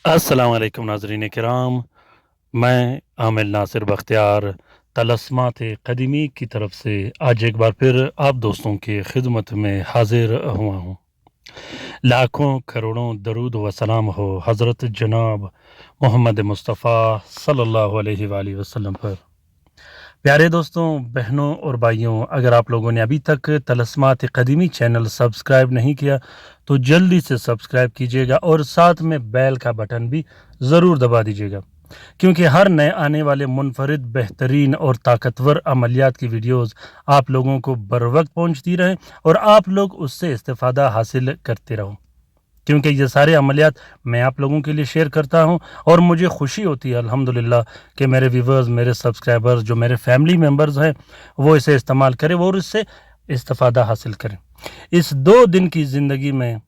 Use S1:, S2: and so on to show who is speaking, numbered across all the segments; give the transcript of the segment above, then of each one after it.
S1: अस्सलाम वालेकुम नाज़रीन किराम। मैं आमिर नासिर बख्तियार तलस्मात क़दीमी की तरफ से आज एक बार फिर आप दोस्तों की खिदमत में हाजिर हुआ हूँ। लाखों करोड़ों दरूद व सलाम हो हज़रत जनाब मोहम्मद मुस्तफ़ा सल्लल्लाहु अलैहि वसल्लम पर। प्यारे दोस्तों, बहनों और भाइयों, अगर आप लोगों ने अभी तक तलस्मात क़दीमी चैनल सब्सक्राइब नहीं किया तो जल्दी से सब्सक्राइब कीजिएगा और साथ में बेल का बटन भी ज़रूर दबा दीजिएगा, क्योंकि हर नए आने वाले मुनफरिद बेहतरीन और ताकतवर अमलियात की वीडियोस आप लोगों को बर वक्त पहुँचती रहें और आप लोग उससे इस्तेफ़ादा हासिल करते रहो, क्योंकि ये सारे अमलियात मैं आप लोगों के लिए शेयर करता हूं और मुझे खुशी होती है अल्हम्दुलिल्लाह कि मेरे व्यूवर्स, मेरे सब्सक्राइबर्स, जो मेरे फैमिली मेम्बर्स हैं, वो इसे इस्तेमाल करें और इससे इस्तेफ़ादा हासिल करें। इस 2 दिन की ज़िंदगी में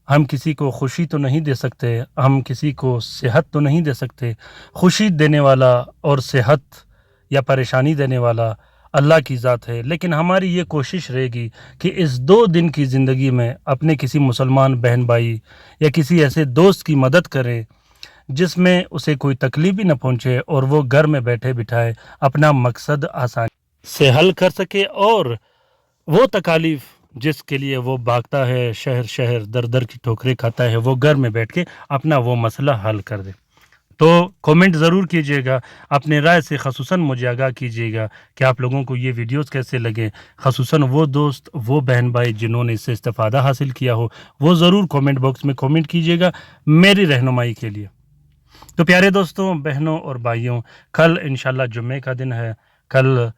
S1: हम किसी को खुशी तो नहीं दे सकते, हम किसी को सेहत तो नहीं दे सकते। खुशी देने वाला और सेहत या परेशानी देने वाला अल्लाह की ज़ात है, लेकिन हमारी ये कोशिश रहेगी कि इस 2 दिन की ज़िंदगी में अपने किसी मुसलमान बहन भाई या किसी ऐसे दोस्त की मदद करें जिसमें उसे कोई तकलीफ भी न पहुँचे और वो घर में बैठे बिठाए अपना मकसद आसानी से हल कर सके और वो तकालीफ जिसके लिए वो भागता है, शहर शहर दर दर की ठोकरें खाता है, वो घर में बैठ के अपना वो मसला हल कर दे। तो कमेंट ज़रूर कीजिएगा, अपने राय से ख़ुसूसन मुझे आगाह कीजिएगा कि आप लोगों को ये वीडियोस कैसे लगे। ख़ुसूसन वो दोस्त, वो बहन भाई जिन्होंने इससे इस्तेफ़ादा हासिल किया हो, वो ज़रूर कमेंट बॉक्स में कमेंट कीजिएगा मेरी रहनुमाई के लिए। तो प्यारे दोस्तों, बहनों और भाइयों, कल इंशाल्लाह जुम्मे का दिन है। कल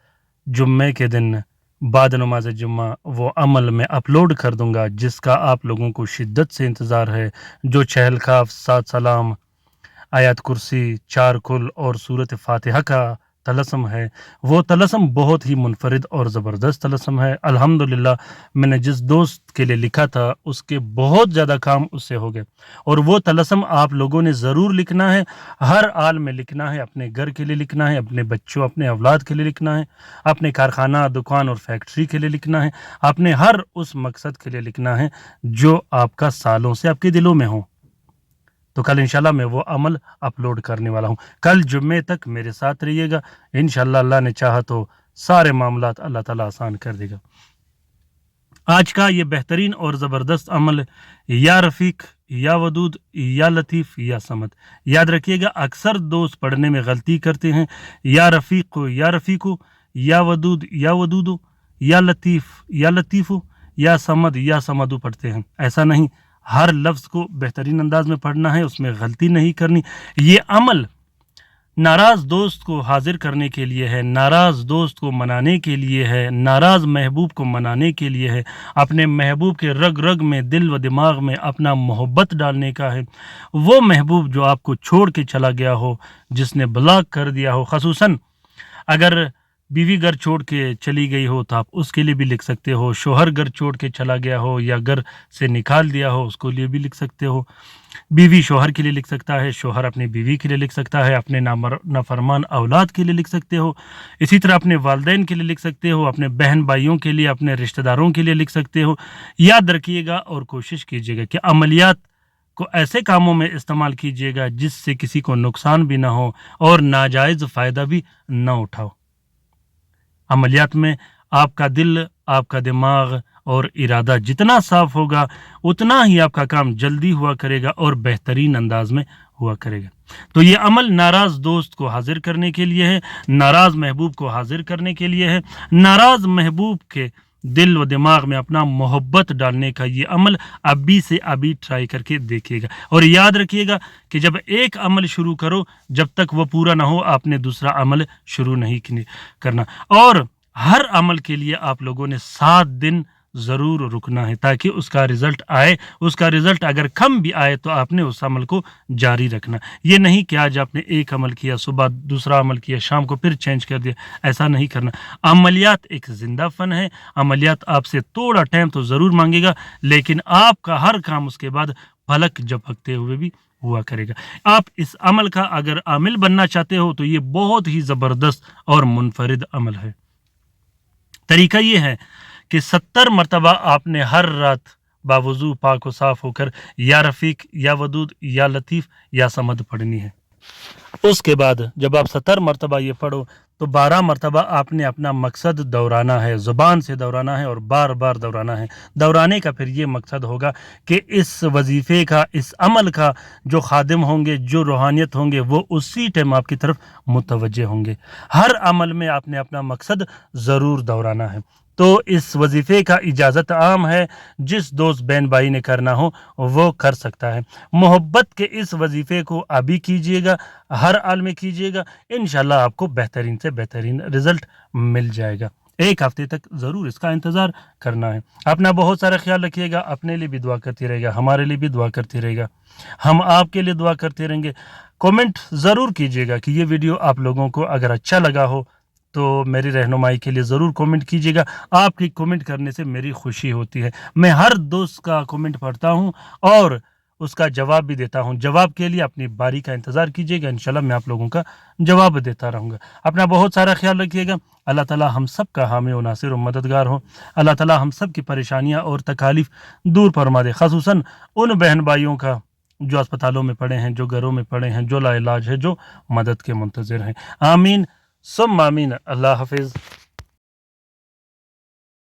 S1: जुम्मे के दिन बाद नमाज जुम्मा वो अमल मैं अपलोड कर दूंगा जिसका आप लोगों को शिद्दत से इंतज़ार है, जो चहल खाफ, 7 सलाम, आयत कुर्सी, 4 कुल और सूरत फातिहा का तलस्म है। वो तलस्म बहुत ही मुनफरिद और ज़बरदस्त तलस्म है। अल्हम्दुलिल्लाह, मैंने जिस दोस्त के लिए लिखा था उसके बहुत ज़्यादा काम उससे हो गए और वो तलस्म आप लोगों ने ज़रूर लिखना है, हर हाल में लिखना है, अपने घर के लिए लिखना है, अपने बच्चों, अपने औलाद के लिए लिखना है, अपने कारखाना, दुकान और फैक्ट्री के लिए लिखना है, अपने हर उस मकसद के लिए लिखना है जो आपका सालों से आपके दिलों में हो। तो कल इंशाल्लाह मैं वो अमल अपलोड करने वाला हूँ। कल जुम्मे तक मेरे साथ रहिएगा। इंशाल्लाह अल्लाह ने चाहा तो सारे मामलात अल्लाह ताला आसान कर देगा। आज का ये बेहतरीन और ज़बरदस्त अमल, या रफ़ीक, या वदूद, या लतीफ़, या समद। याद रखिएगा, अक्सर दोस्त पढ़ने में गलती करते हैं। या रफ़ीक को या रफ़ीको, या वदूद या वदूदो, या लतीफ़ो, या समदू पढ़ते हैं। ऐसा नहीं, हर लफ्ज़ को बेहतरीन अंदाज में पढ़ना है, उसमें गलती नहीं करनी। ये अमल नाराज़ दोस्त को हाजिर करने के लिए है, नाराज़ दोस्त को मनाने के लिए है, नाराज़ महबूब को मनाने के लिए है, अपने महबूब के रग रग में, दिल व दिमाग में अपना मोहब्बत डालने का है। वो महबूब जो आपको छोड़ के चला गया हो, जिसने ब्लॉक कर दिया हो, ख़ुसूसन अगर बीवी घर छोड़ के चली गई हो तो आप उसके लिए भी लिख सकते हो, शोहर घर छोड़ के चला गया हो या घर से निकाल दिया हो उसको लिए भी लिख सकते हो, बीवी शोहर के लिए लिख सकता है, शोहर अपनी बीवी के लिए लिख सकता है, अपने नाफरमान औलाद के लिए लिख सकते हो, इसी तरह अपने वालिदैन के लिए लिख सकते हो, अपने बहन भाइयों के लिए, अपने रिश्तेदारों के लिए लिख सकते हो। याद रखिएगा और कोशिश कीजिएगा कि अमलियात को ऐसे कामों में इस्तेमाल कीजिएगा जिससे किसी को नुकसान भी ना हो और नाजायज़ फ़ायदा भी ना उठाओ। अमलियात में आपका दिल, आपका दिमाग और इरादा जितना साफ होगा उतना ही आपका काम जल्दी हुआ करेगा और बेहतरीन अंदाज में हुआ करेगा। तो ये अमल नाराज़ दोस्त को हाजिर करने के लिए है, नाराज़ महबूब को हाजिर करने के लिए है, नाराज़ महबूब के दिल व दिमाग में अपना मोहब्बत डालने का ये अमल अभी से अभी ट्राई करके देखिएगा। और याद रखिएगा कि जब एक अमल शुरू करो, जब तक वो पूरा ना हो आपने दूसरा अमल शुरू नहीं करना। और हर अमल के लिए आप लोगों ने 7 दिन ज़रूर रुकना है ताकि उसका रिज़ल्ट आए। उसका रिज़ल्ट अगर कम भी आए तो आपने उस अमल को जारी रखना। ये नहीं कि आज आपने एक अमल किया, सुबह दूसरा अमल किया, शाम को फिर चेंज कर दिया, ऐसा नहीं करना। अमलियात एक ज़िंदा फ़न है। अमलियात आपसे थोड़ा टाइम तो ज़रूर मांगेगा, लेकिन आपका हर काम उसके बाद पलक झपकते हुए भी हुआ करेगा। आप इस अमल का अगर आमिल बनना चाहते हो तो ये बहुत ही ज़बरदस्त और मुनफरिद अमल है। तरीका ये है कि 70 मरतबा आपने हर रात बावुज़ू पाक व साफ़ होकर या रफ़ीक या वदूद या लतीफ़ या समद पढ़नी है। उसके बाद जब आप 70 मरतबा ये पढ़ो तो 12 मरतबा आपने अपना मकसद दोहराना है, ज़ुबान से दोहराना है और बार बार दोहराना है। दोहराने का फिर ये मकसद होगा कि इस वजीफ़े का, इस अमल का जो खादिम होंगे, जो रूहानियत होंगे, वो उसी टाइम आपकी तरफ मुतवज्जे होंगे। हर अमल में आपने अपना मकसद ज़रूर दोहराना है। तो इस वजीफ़े का इजाज़त आम है, जिस दोस्त बहन भाई ने करना हो वो कर सकता है। मोहब्बत के इस वजीफ़े को अभी कीजिएगा, हर हाल में कीजिएगा, इंशाल्लाह आपको बेहतरीन से बेहतरीन रिज़ल्ट मिल जाएगा। एक हफ्ते तक ज़रूर इसका इंतज़ार करना है। अपना बहुत सारा ख्याल रखिएगा, अपने लिए भी दुआ करती रहेगा, हमारे लिए भी दुआ करती रहेगा, हम आपके लिए दुआ करते रहेंगे। कमेंट ज़रूर कीजिएगा कि ये वीडियो आप लोगों को अगर अच्छा लगा हो तो मेरी रहनुमाई के लिए ज़रूर कमेंट कीजिएगा। आपकी कमेंट करने से मेरी खुशी होती है। मैं हर दोस्त का कमेंट पढ़ता हूँ और उसका जवाब भी देता हूँ। जवाब के लिए अपनी बारी का इंतज़ार कीजिएगा, इंशाल्लाह मैं आप लोगों का जवाब देता रहूँगा। अपना बहुत सारा ख्याल रखिएगा। अल्लाह ताला हम सब का हामी व नासिर व मददगार हो। अल्लाह ताला हम सब की परेशानियाँ और तकालीफ दूर फरमा दे, ख़ुसूसन उन बहन भाइयों का जो अस्पतालों में पड़े हैं, जो घरों में पड़े हैं, जो लाइलाज है, जो मदद के मुंतज़िर हैं। आमीन सुम्मा आमीन। अल्लाह हाफ़िज़।